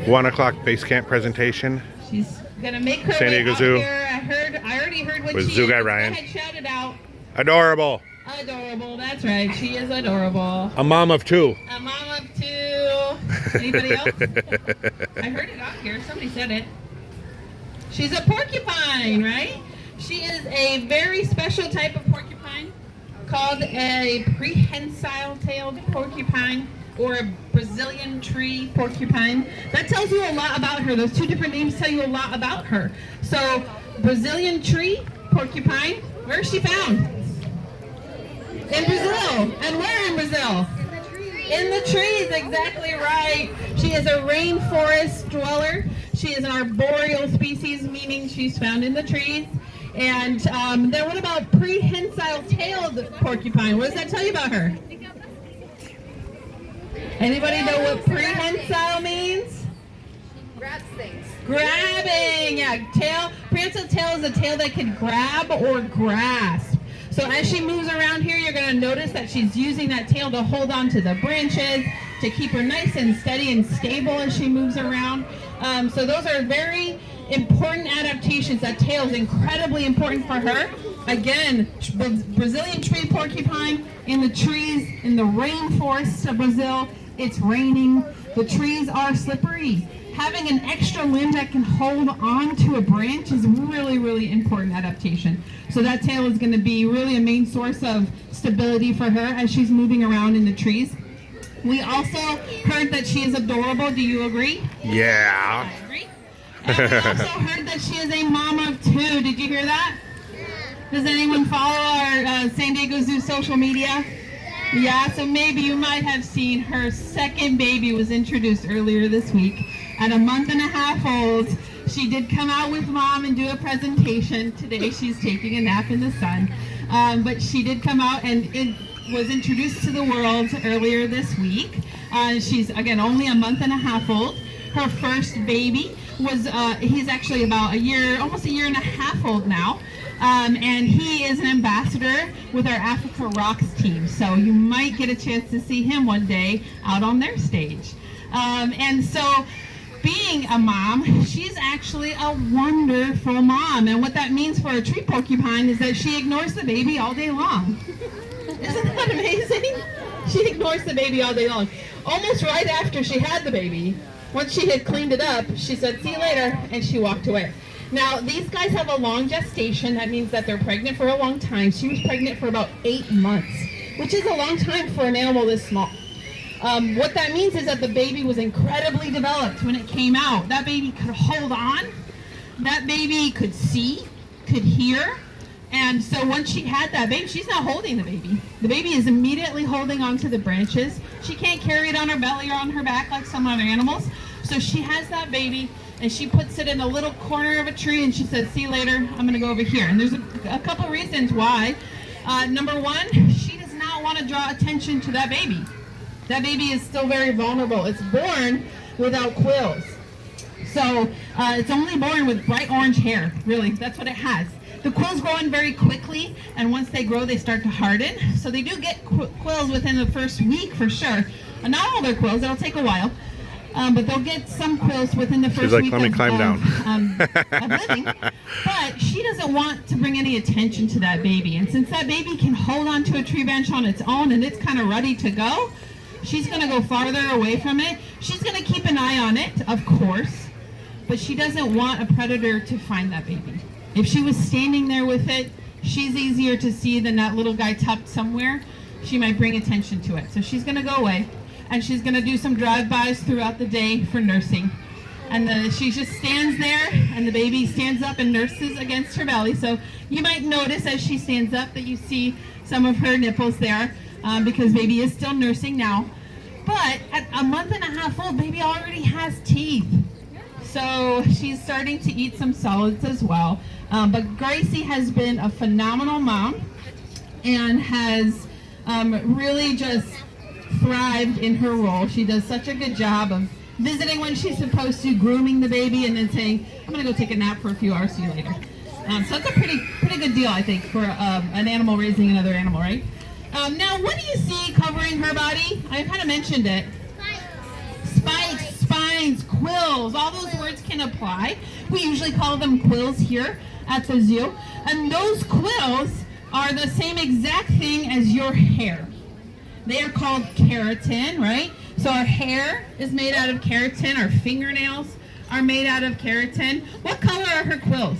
1 o'clock Basecamp presentation. She's gonna make her San way Diego out Zoo. here. I already heard what With she Zoo Guy Ryan. had shouted out. Adorable. Adorable, that's right. She is adorable. A mom of 2. A mom of 2. Anybody else? I heard it out here. Somebody said it. She's a porcupine, right? She is a very special type of porcupine called a prehensile-tailed porcupine or a Brazilian tree porcupine. That tells you a lot about her. Those 2 different names tell you a lot about her. So, Brazilian tree porcupine, where is she found? In Brazil. And where in Brazil? In the trees, exactly right. She is a rainforest dweller. She is an arboreal species, meaning she's found in the trees. And then what about prehensile-tailed porcupine? What does that tell you about her? Anybody know what prehensile means? Grabs things. Grabbing, yeah. Tail. Prehensile tail is a tail that can grab or grasp. So as she moves around here, you're going to notice that she's using that tail to hold on to the branches, to keep her nice and steady and stable as she moves around. So those are very important adaptations. That tail is incredibly important for her. Again, Brazilian tree porcupine in the trees, in the rainforests of Brazil. It's raining. The trees are slippery. Having an extra limb that can hold on to a branch is really, really important adaptation. So that tail is going to be really a main source of stability for her as she's moving around in the trees. We also heard that she is adorable. Do you agree? Yeah. I agree. And we also heard that she is a mom of 2. Did you hear that? Does anyone follow our San Diego Zoo social media? Yeah, so maybe you might have seen her second baby was introduced earlier this week. At a month and a half old, she did come out with mom and do a presentation. Today she's taking a nap in the sun. But she did come out and it was introduced to the world earlier this week. She's, again, only a month and a half old. Her first baby was, he's actually about a year, almost a year and a half old now. And he is an ambassador with our Africa Rocks team. So you might get a chance to see him one day out on their stage. And so being a mom, she's actually a wonderful mom. And what that means for a tree porcupine is that she ignores the baby all day long. Isn't that amazing? She ignores the baby all day long. Almost right after she had the baby, once she had cleaned it up, she said, "See you later," and she walked away. Now, these guys have a long gestation. That means that they're pregnant for a long time. She was pregnant for about 8 months, which is a long time for an animal this small. What that means is that the baby was incredibly developed when it came out. That baby could hold on. That baby could see, could hear. And so once she had that baby, she's not holding the baby. The baby is immediately holding onto the branches. She can't carry it on her belly or on her back like some other animals. So she has that baby and she puts it in a little corner of a tree and she says, "See you later, I'm going to go over here." And there's a couple reasons why. Number one, she does not want to draw attention to that baby. That baby is still very vulnerable. It's born without quills. So it's only born with bright orange hair, really. That's what it has. The quills grow in very quickly, and once they grow, they start to harden. So they do get quills within the first week for sure. Not all their quills, it'll take a while. But they'll get some quills within the first week "Let me climb down." Of living. But she doesn't want to bring any attention to that baby. And since that baby can hold onto a tree bench on its own and it's kind of ready to go, she's going to go farther away from it. She's going to keep an eye on it, of course, but she doesn't want a predator to find that baby. If she was standing there with it, she's easier to see than that little guy tucked somewhere. She might bring attention to it. So she's going to go away, and she's going to do some drive-bys throughout the day for nursing. And she just stands there, and the baby stands up and nurses against her belly. So you might notice as she stands up that you see some of her nipples there, because baby is still nursing now. But at a month and a half old, baby already has teeth. So she's starting to eat some solids as well. But Gracie has been a phenomenal mom and has really just thrived in her role. She does such a good job of visiting when she's supposed to, grooming the baby, and then saying, "I'm going to go take a nap for a few hours, see you later." So it's a pretty good deal, I think, for an animal raising another animal, right? Now, what do you see covering her body? I kind of mentioned it. Spikes, spines. spines, quills, all those words can apply. We usually call them quills here at the zoo. And those quills are the same exact thing as your hair. They are called keratin, right? So our hair is made out of keratin. Our fingernails are made out of keratin. What color are her quills?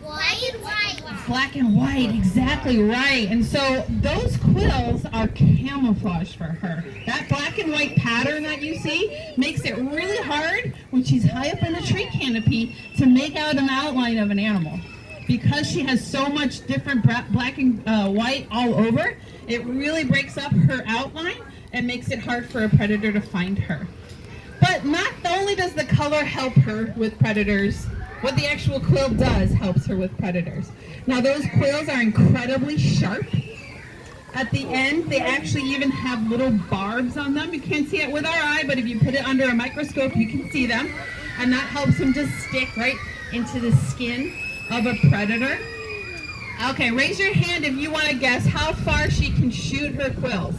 Black and white. Black and white, exactly right. And so those quills are camouflage for her. That black and white pattern that you see makes it really hard when she's high up in the tree canopy to make out an outline of an animal. Because she has so much different black and white all over, it really breaks up her outline and makes it hard for a predator to find her. But not only does the color help her with predators, what the actual quill does helps her with predators. Now those quills are incredibly sharp. At the end, they actually even have little barbs on them. You can't see it with our eye, but if you put it under a microscope, you can see them. And that helps them to stick right into the skin of a predator. Okay, raise your hand if you want to guess how far she can shoot her quills.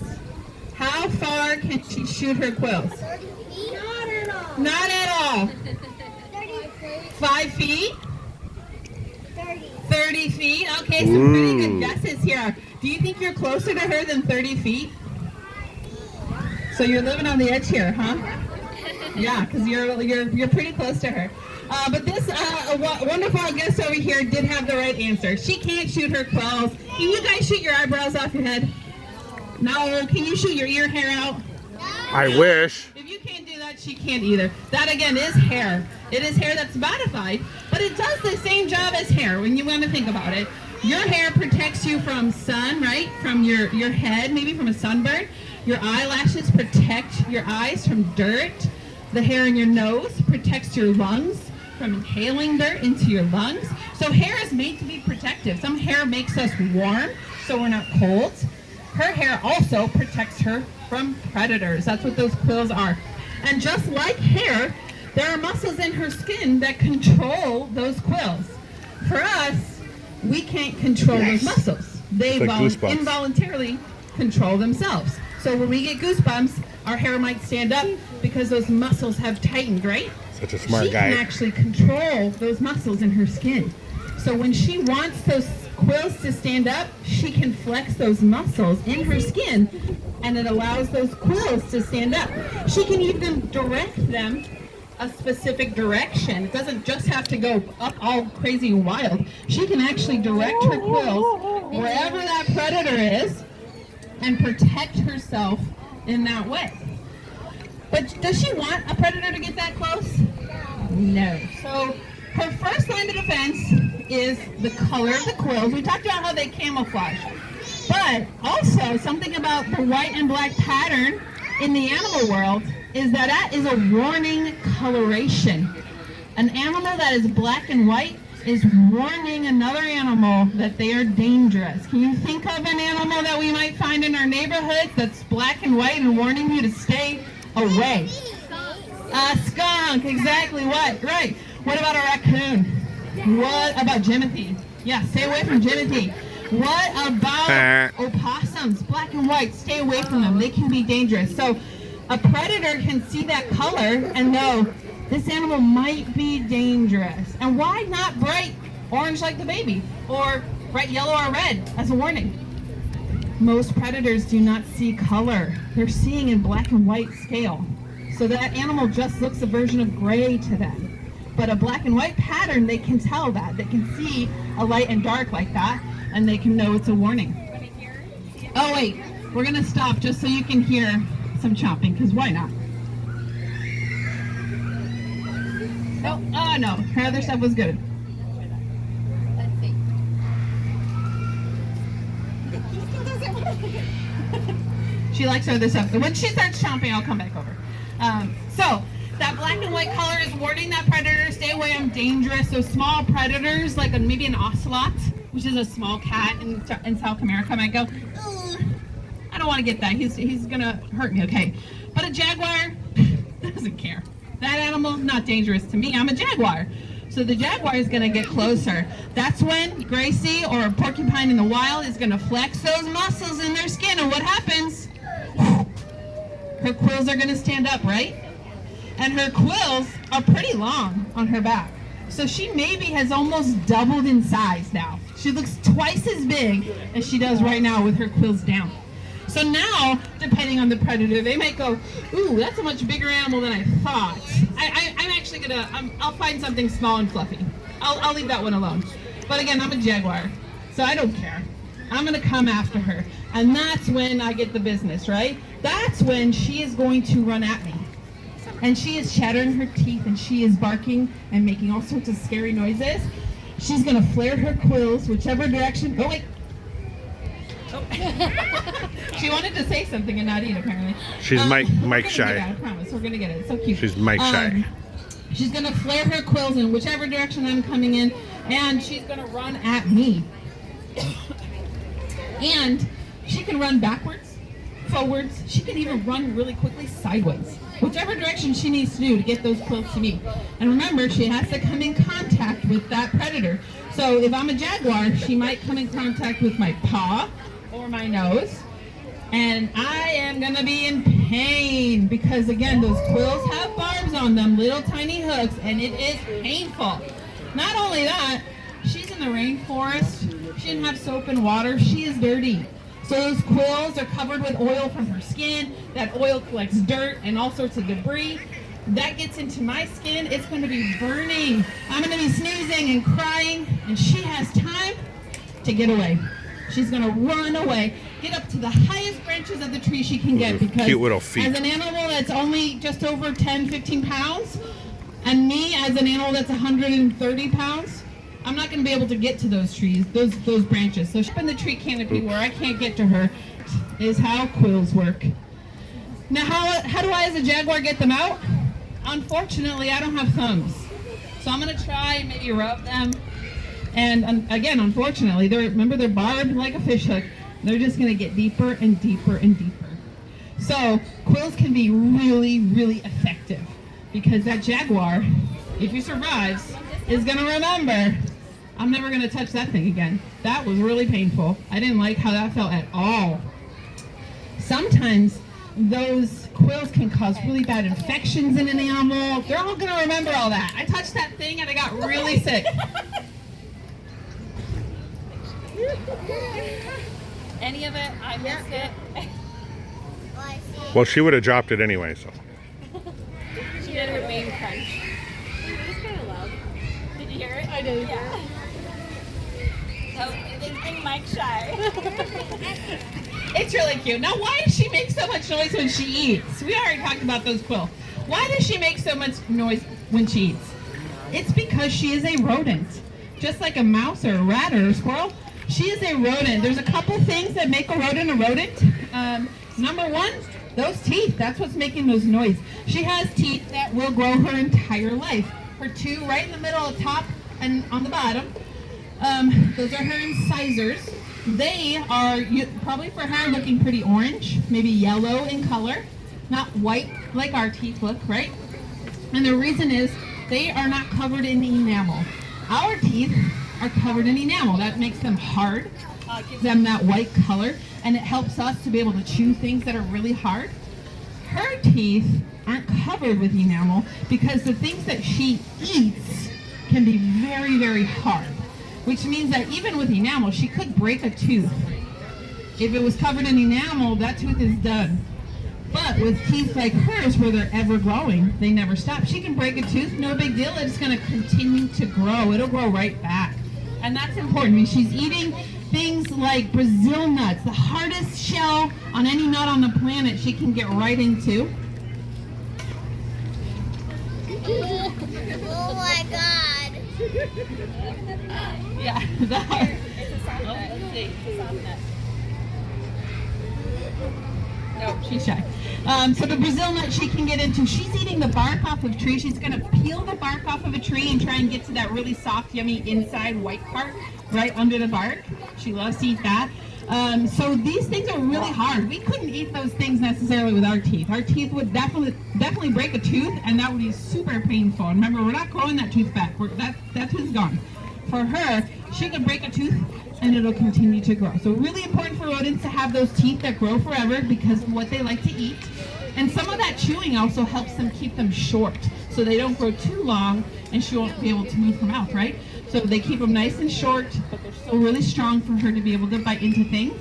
How far can she shoot her quills? Not at all. Not at all. 5 feet? 30 feet? Okay, some pretty good guesses here. Do you think you're closer to her than 30 feet? So you're living on the edge here, huh? Yeah, because you're pretty close to her. But this wonderful guest over here did have the right answer. She can't shoot her quills. Can you guys shoot your eyebrows off your head? No. Can you shoot your ear hair out? I wish. If you can't do that, she can't either. That again is hair. It is hair that's modified, but it does the same job as hair when you want to think about it. Your hair protects you from sun, right? From your head, maybe from a sunburn. Your eyelashes protect your eyes from dirt. The hair in your nose protects your lungs from inhaling dirt into your lungs. So hair is made to be protective. Some hair makes us warm, so we're not cold. Her hair also protects her from predators. That's what those quills are. And just like hair, there are muscles in her skin that control those quills. For us, we can't control those muscles. They It's like goosebumps. involuntarily control themselves. So when we get goosebumps, our hair might stand up because those muscles have tightened, right? Such a smart She guy. can actually control those muscles in her skin. So when she wants those quills to stand up, she can flex those muscles in her skin, and it allows those quills to stand up. She can even direct them a specific direction. It doesn't just have to go up all crazy and wild. She can actually direct her quills wherever that predator is and protect herself in that way. But does she want a predator to get that close? No. So her first line of defense is the color of the quills. We talked about how they camouflage. But also something about the white and black pattern in the animal world is that is a warning coloration. An animal that is black and white is warning another animal that they are dangerous. Can you think of an animal that we might find in our neighborhoods that's black and white and warning you to stay away? A skunk, exactly what? Right. What about a raccoon? What about Jimothy? Yeah, stay away from Jimothy. What about opossums? Black and white, stay away from them. They can be dangerous. So a predator can see that color and know this animal might be dangerous. And why not bright orange like the baby or bright yellow or red as a warning? Most predators do not see color. They're seeing in black and white scale. So that animal just looks a version of gray to them. But a black and white pattern, they can tell that. They can see a light and dark like that, and they can know it's a warning. Oh wait, we're gonna stop just so you can hear some chomping, because why not? Oh no, her other stuff was good. Let's see. She likes her other stuff. When she starts chomping, I'll come back over. So that black and white color is warning that predator, stay away, I'm dangerous. So small predators, like maybe an ocelot, which is a small cat in South America, might go, I don't want to get that. He's gonna hurt me, okay? But a jaguar doesn't care. That animal, not dangerous to me. I'm a jaguar. So the jaguar is gonna get closer. That's when Gracie or a porcupine in the wild is gonna flex those muscles in their skin, and what happens? Her quills are gonna stand up, right? And her quills are pretty long on her back. So she maybe has almost doubled in size now. She looks twice as big as she does right now with her quills down. So now, depending on the predator, they might go, ooh, that's a much bigger animal than I thought. I'm actually gonna, I'll find something small and fluffy. I'll leave that one alone. But again, I'm a jaguar, so I don't care. I'm gonna come after her. And that's when I get the business, right? That's when she is going to run at me. And she is chattering her teeth and she is barking and making all sorts of scary noises. She's gonna flare her quills whichever direction. Oh wait. Oh. She wanted to say something and not eat apparently. She's Mike shy. I promise we're gonna get it. It's so cute. She's Mike shy. She's gonna flare her quills in whichever direction I'm coming in, and she's gonna run at me. And she can run backwards, forwards. She can even run really quickly sideways. Whichever direction she needs to do to get those quills to me. And remember, she has to come in contact with that predator. So if I'm a jaguar, she might come in contact with my paw or my nose. And I am gonna be in pain because again, those quills have barbs on them, little tiny hooks, and it is painful. Not only that, she's in the rainforest. She didn't have soap and water. She is dirty. So those quills are covered with oil from her skin. That oil collects dirt and all sorts of debris. That gets into my skin. It's going to be burning. I'm going to be sneezing and crying, and she has time to get away. She's going to run away, get up to the highest branches of the tree she can get because cute little feet. As an animal that's only just over 10, 15 pounds, and me as an animal that's 130 pounds, I'm not going to be able to get to those trees, those branches. So up in the tree canopy where I can't get to her is how quills work. Now, how do I as a jaguar get them out? Unfortunately, I don't have thumbs. So I'm going to try and maybe rub them. And again, unfortunately, they're barbed like a fish hook. They're just going to get deeper and deeper and deeper. So quills can be really, really effective because that jaguar, if he survives, is going to remember, I'm never going to touch that thing again. That was really painful. I didn't like how that felt at all. Sometimes those quills can cause really bad infections in an animal. They're all going to remember all that. I touched that thing and I got really sick. Any of it? I missed it. Well, she would have dropped it anyway, so. She did her main crunch. It was kind of loud. Did you hear it? I did. Yeah. So, Mike shy. It's really cute. Now, why does she make so much noise when she eats? We already talked about those quills. Why does she make so much noise when she eats? It's because she is a rodent. Just like a mouse or a rat or a squirrel, she is a rodent. There's a couple things that make a rodent a rodent. Number one, those teeth. That's what's making those noise. She has teeth that will grow her entire life. Her two right in the middle, at the top and on the bottom. Those are her incisors. They are probably for her looking pretty orange, maybe yellow in color, not white like our teeth look, right? And the reason is they are not covered in enamel. Our teeth are covered in enamel. That makes them hard, gives them that white color, and it helps us to be able to chew things that are really hard. Her teeth aren't covered with enamel because the things that she eats can be very, very hard, which means that even with enamel, she could break a tooth. If it was covered in enamel, that tooth is done. But with teeth like hers, where they're ever growing, they never stop. She can break a tooth, no big deal. It's going to continue to grow. It'll grow right back. And that's important. I mean, she's eating things like Brazil nuts, the hardest shell on any nut on the planet she can get right into. Oh my God. Yeah, the hard. It's a soft nut. Let's see. It's a soft nut. No, she's shy. So the Brazil nut she can get into, she's eating the bark off of trees. She's going to peel the bark off of a tree and try and get to that really soft, yummy inside white part right under the bark. She loves to eat that. So these things are really hard. We couldn't eat those things necessarily with our teeth. Our teeth would definitely break a tooth, and that would be super painful. And remember, we're not growing that tooth back. That tooth's gone. For her, she could break a tooth, and it'll continue to grow. So really important for rodents to have those teeth that grow forever because of what they like to eat. And some of that chewing also helps them keep them short, so they don't grow too long and she won't be able to move her mouth, right? So they keep them nice and short, but they're still really strong for her to be able to bite into things.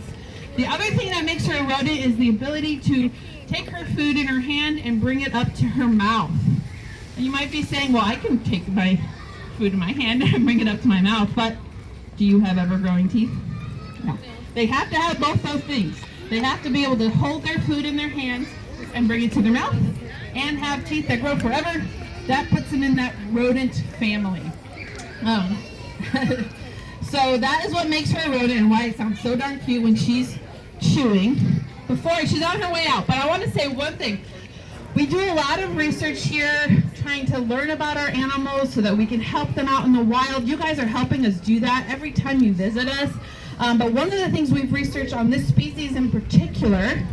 The other thing that makes her a rodent is the ability to take her food in her hand and bring it up to her mouth. And you might be saying, well, I can take my food in my hand and bring it up to my mouth, but do you have ever-growing teeth? No. They have to have both those things. They have to be able to hold their food in their hands and bring it to their mouth, and have teeth that grow forever. That puts them in that rodent family. So that is what makes her a rodent and why it sounds so darn cute when she's chewing. Before she's on her way out, but I want to say one thing. We do a lot of research here trying to learn about our animals so that we can help them out in the wild. You guys are helping us do that every time you visit us. But one of the things we've researched on this species in particular,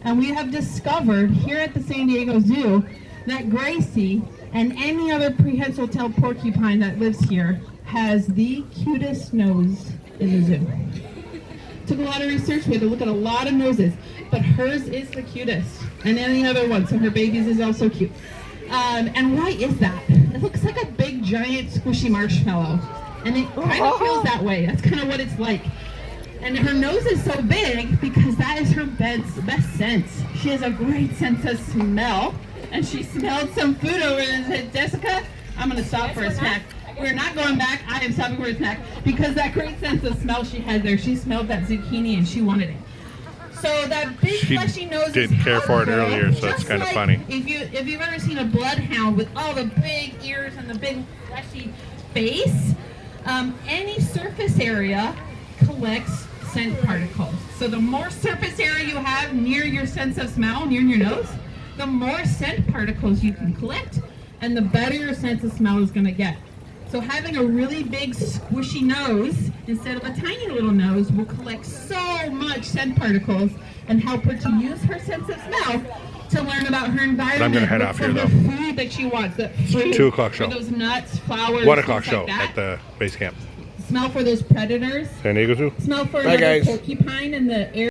and we have discovered here at the San Diego Zoo, that Gracie and any other prehensile tailed porcupine that lives here has the cutest nose in the zoo. Took a lot of research, we had to look at a lot of noses, but hers is the cutest, and any other one, so her baby's is also cute. And why is that? It looks like a big, giant, squishy marshmallow, and it kind of feels that way. That's kind of what it's like. And her nose is so big because that is her best sense. She has a great sense of smell, and she smelled some food over there and said, Jessica, I'm going to stop for a snack. We're not going back. I am stopping for a snack because that great sense of smell she had there. She smelled that zucchini and she wanted it. So that big fleshy nose didn't care for it earlier, so it's kind of funny. If you've ever seen a bloodhound with all the big ears and the big fleshy face, any surface area collects scent particles. So the more surface area you have near your sense of smell, near your nose, the more scent particles you can collect, and the better your sense of smell is going to get. So having a really big squishy nose instead of a tiny little nose will collect so much scent particles and help her to use her sense of smell to learn about her environment. But I'm going to head off here, though. Food that she wants. The fruit, 2 o'clock show. those nuts, flowers, 1 o'clock show like that. at the base camp. Smell for those predators. San Diego Zoo. Smell for Bye, another guys. porcupine in the area.